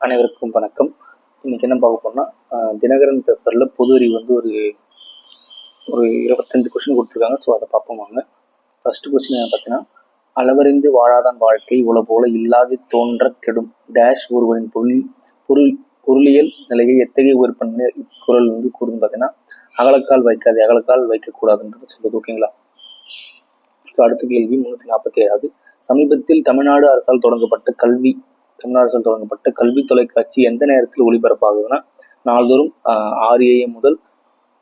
அனைவருக்கும் வணக்கம். இன்னைக்கு என்ன பார்க்க போனா தினகரன் பேப்பர்ல பொது அறிவு வந்து ஒரு ஒரு 25 கொஸ்டின் கொடுத்துருக்காங்க. ஸோ அதை பார்ப்போம் வாங்க. ஃபர்ஸ்ட் கொஸ்டின் என்ன பார்த்தீங்கன்னா, அளவறிந்து வாழாதான் வாழ்க்கை உல போல இல்லாது தோன்ற கெடும் டேஷ் ஒருவரின் பொருளியல் நிலையை எத்தகைய ஒரு பண்ண குரல் வந்து கூறுன்னு பார்த்தீங்கன்னா, அகலக்கால் வைக்காது அகலக்கால் வைக்கக்கூடாதுன்றது சொல்லுது. ஓகேங்களா? ஸோ அடுத்த கேள்வி 347. சமீபத்தில் தமிழ்நாடு அரசால் தொடங்கப்பட்ட கல்வி தொலைக்காட்சி எந்த நேரத்தில் ஒளிபரப்பாகுதுன்னா, நாள்தோறும் 6 AM முதல்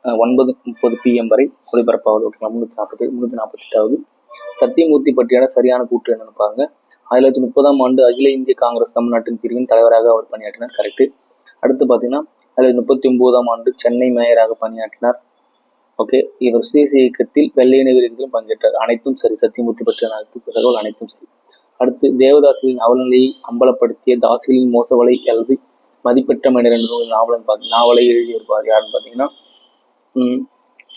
9:30 PM வரை ஒளிபரப்பாகுது. ஓகேங்களா? 348. சத்தியமூர்த்தி பற்றியான சரியான கூற்று என்னன்னு பாருங்க. 1930ஆம் ஆண்டு அகில இந்திய காங்கிரஸ் தமிழ்நாட்டின் பிரிவின் தலைவராக அவர் பணியாற்றினார். கரெக்ட். அடுத்து பார்த்தீங்கன்னா 1939ஆம் ஆண்டு சென்னை மேயராக பணியாற்றினார். ஓகே. இவர் சுதேசி இயக்கத்தில் வெள்ளையன வீரர்களும் பங்கேற்றார். அனைத்தும் சரி. சத்தியமூர்த்தி பற்றிய தகவல் அனைத்தும் சரி. அடுத்து தேவதாசிகளின் அவலநிலையை அம்பலப்படுத்திய தாசிகளின் மோசவலை அல்லது மதிப்பெற்ற மனிதர் என்ற நாவலை எழுதியிருப்பார் யாருன்னு பார்த்தீங்கன்னா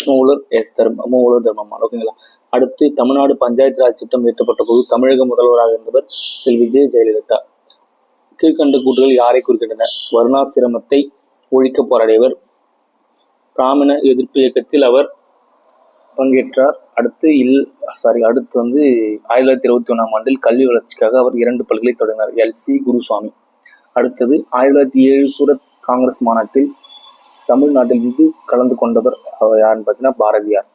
மூவலூர் தர்மம்மாள். ஓகேங்களா? அடுத்து தமிழ்நாடு பஞ்சாயத்து ராஜ் திட்டம் இயற்றப்பட்ட போது தமிழக முதல்வராக இருந்தவர் செல்வி ஜெயலலிதா. கீழ்கண்ட கூற்றுகள் யாரை குறிக்கின்றன? வருணாசிரமத்தை ஒழிக்க போராடியவர். பிராமண எதிர்ப்பு இயக்கத்தில் அவர் பங்கேற்றார். அடுத்து 1921ஆம் ஆண்டில் கல்வி வளர்ச்சிக்காக அவர் 2 பள்ளிகளை தொடங்கினார். LC குருசுவாமி. அடுத்தது 1907 சூரத் காங்கிரஸ் மாநாட்டில் தமிழ்நாட்டில் இருந்து கலந்து கொண்டவர் யாருன்னு பார்த்தீங்கன்னா பாரதியார்.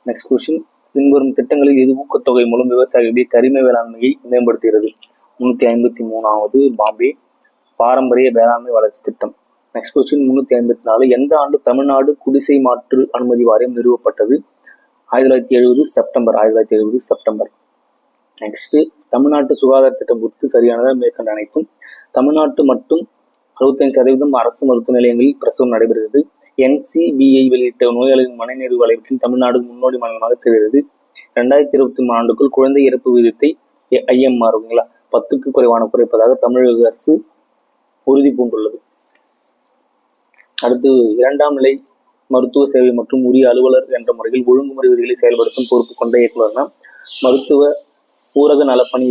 நெக்ஸ்ட் கொஸ்டின், பின்வரும் திட்டங்களில் எது ஊக்கத்தொகை மூலம் விவசாயிகளுடைய கரிம வேளாண்மையை மேம்படுத்துகிறது? 353வது பாம்பே பாரம்பரிய வேளாண்மை வளர்ச்சி திட்டம். Next question 354. எந்த ஆண்டு தமிழ்நாடு குடிசை மாற்று அனுமதி வாரியம் நிறுவப்பட்டது? 1970 செப்டம்பர். நெக்ஸ்ட், தமிழ்நாட்டு சுகாதார திட்டம் குறித்து சரியானதாக மேற்கண்ட அனைத்தும். தமிழ்நாட்டு மட்டும் 65% அரசு மருத்துவ நிலையங்களில் பிரசவம் நடைபெறுகிறது. NCBI வெளியிட்ட நோயாளிகளின் மனநிறைவு வளையத்தில் தமிழ்நாடு முன்னோடி மாநிலமாக திகழ்கிறது. 2023 ஆண்டுக்குள் குழந்தை இறப்பு விகிதத்தை IMR 10க்கு குறைவான குறைப்பதாக தமிழக அரசு உறுதி பூண்டுள்ளது. அடுத்து 2ஆம் நிலை மருத்துவ சேவை மற்றும் உரிய அலுவலர் என்ற முறையில் ஒழுங்குமுறை விதிகளை செயல்படுத்தும் பொறுப்பு கொண்ட இயக்குநர்னா மருத்துவ ஊரக நலப்பணி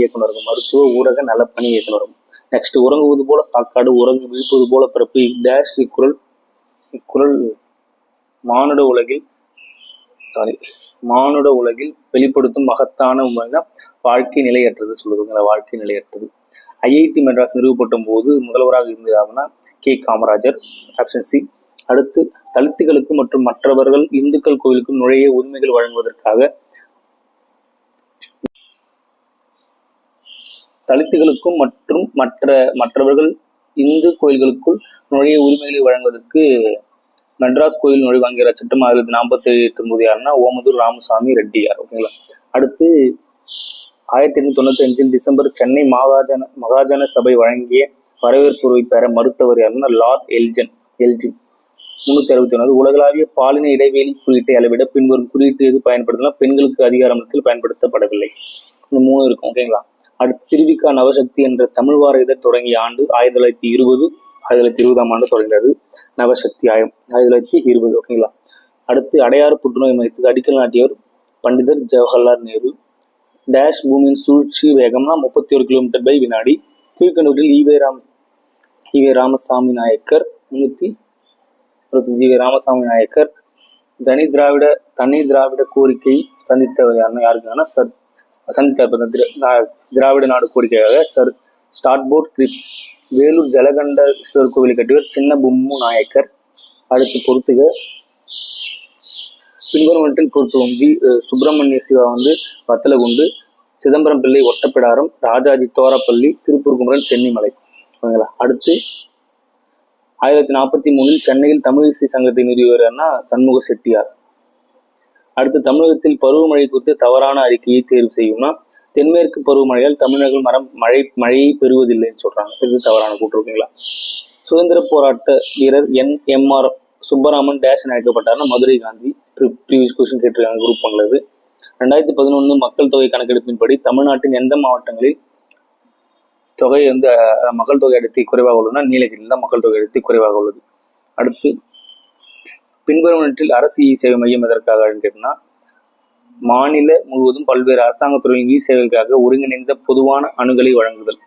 இயக்குநரும். நெக்ஸ்ட், உறங்குவது போல சாக்காடு உறங்கு விழிப்பது போல பிறப்பு டேஷ் இக்குறள் மானுட உலகில் வெளிப்படுத்தும் மகத்தான உண்மைனா வாழ்க்கை நிலையற்றது சொல்லுதுங்களா. வாழ்க்கை நிலையற்றது. IIT மெட்ராஸ் நிறுவப்பட்ட போது முதல்வராக இருந்தாருன்னா K. காமராஜர். Option C. அடுத்து, தலித்துகளுக்கு மற்றும் மற்றவர்கள் இந்துக்கள் கோயிலுக்கும் நுழைய உரிமைகள் வழங்குவதற்காக தலித்துகளுக்கும் மற்றும் மற்றவர்கள் இந்து கோயில்களுக்குள் நுழைய உரிமைகளை வழங்குவதற்கு மெட்ராஸ் கோயில் நுழைவாங்கிற சட்டம் 1947 யாருன்னா ஓமந்தூர் ராமசாமி ரெட்டியார். ஓகேங்களா? அடுத்து 1895 டிசம்பர் சென்னை மகாஜன சபை வழங்கிய வரவேற்புரை பெற மறுத்தவர் யாருன்னா லார்ட் எல்ஜின். 361. உலகளாவிய பாலின இடைவெளி குறியீட்டை அளவிட பின்வரும் குறியீட்டு எது பயன்படுத்தலாம்? பெண்களுக்கு அதிகாரத்தில் பயன்படுத்தப்படவில்லை. இந்த 3 இருக்கும். ஓகேங்களா? அடுத்து, திருவிக்கா நவசக்தி என்ற தமிழ் வார இதழ் தொடங்கிய ஆண்டு 1920ஆம் ஆண்டு தொடங்கியது. நவசக்தி 1920. ஓகேங்களா? அடுத்து, அடையாறு புற்றுநோய் மையத்துக்கு அடிக்கல் நாட்டியவர் பண்டிதர் ஜவஹர்லால் நேரு. டேஷ் பூமியின் சூழ்ச்சி வேகம்னா 31 km/வினாடி. கீழ்கண்டவற்றில் ஈவே ராமசாமி நாயக்கர் தனி திராவிட கோரிக்கை சந்தித்தவர் யாருன்னா திராவிட நாடு கோரிக்கையாக sir Stafford grips. Vellore Jalakandeswarar கோவிலை கட்டியவர் சின்ன பொம்மு நாயக்கர். அடுத்து பொறுத்துக. பின்வருவனற்றில் பொறுத்துவோம். சுப்பிரமணிய சிவா வத்தலகுண்டு, சிதம்பரம் பிள்ளை ஒட்டப்பிடாரம், ராஜாஜி தோரப்பள்ளி, திருப்பூர் குமரன் சென்னிமலை. ஓகேங்களா? அடுத்து 1943 சென்னையில் தமிழ் இசை சங்கத்தை நிறுவியவர்னா சண்முக செட்டியார். அடுத்து, தமிழகத்தில் பருவமழை குறித்து தவறான அறிக்கையை தேர்வு செய்யும்னா தென்மேற்கு பருவமழையால் தமிழர்கள் மழையை பெறுவதில்லைன்னு சொல்றாங்க. இது தவறான கூற்று. ஓகேங்களா? சுதந்திர போராட்ட வீரர் NMR சுப்பராமன் டேஷ் அழைக்கப்பட்டார்னா மதுரை காந்தி. ப்ரீவியஸ் கொஸ்டின் கேட்டிருக்காங்க குரூப் 1. 2011 மக்கள் தொகை கணக்கெடுப்பின்படி தமிழ்நாட்டின் எந்த மாவட்டங்களில் தொகை மக்கள் தொகை அடர்த்தி குறைவாக உள்ளதுன்னா நீலகிரியில் தான் மக்கள் தொகை அடர்த்தி குறைவாக உள்ளது. அடுத்து, பின்வருவனற்றில் அரசு சேவை மையம் எதற்காக கேட்டீங்கன்னா மாநில முழுவதும் பல்வேறு அரசாங்க துறையின் சேவைகளுக்காக ஒருங்கிணைந்த பொதுவான அணுகலை வழங்குதல்.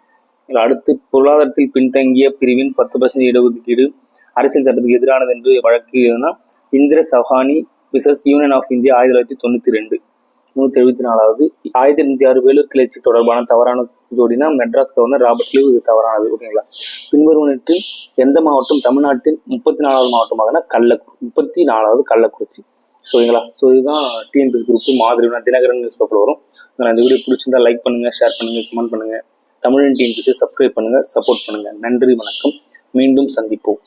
அடுத்து பொருளாதாரத்தில் பின்தங்கிய பிரிவின் 10% இடஒதுக்கீடு அரசியல் சட்டத்துக்கு எதிரானது என்று வழக்கு எதுனா Indra Sawhney versus union of India 1992. 174வது 1906 வேலூர் கிளர்ச்சி தொடர்பான தவறான ஜோடினா மெட்ராஸ் கவர்னர் ராபர்ட் லீவ், இது தவறானது. ஓகேங்களா. பின்வருவனவற்றில் எந்த மாவட்டம் தமிழ்நாட்டின் 34வது மாவட்டமாக கள்ளக்குறிச்சி, 34வது கள்ளக்குறிச்சி. ஓகேங்களா. ஸோ இதுதான் டிஎன்பிஎஸ்சி குரூப் மாதிரி தினகரன் நியூஸ் பேப்பர் வரும். இந்த வீடியோ பிடிச்சிருந்தா லைக் பண்ணுங்க, ஷேர் பண்ணுங்க, கமெண்ட் பண்ணுங்க. தமிழன் டிஎன்பிஎஸ்சி சப்ஸ்கிரைப் பண்ணுங்க, சப்போர்ட் பண்ணுங்க. நன்றி, வணக்கம். மீண்டும் சந்திப்போம்.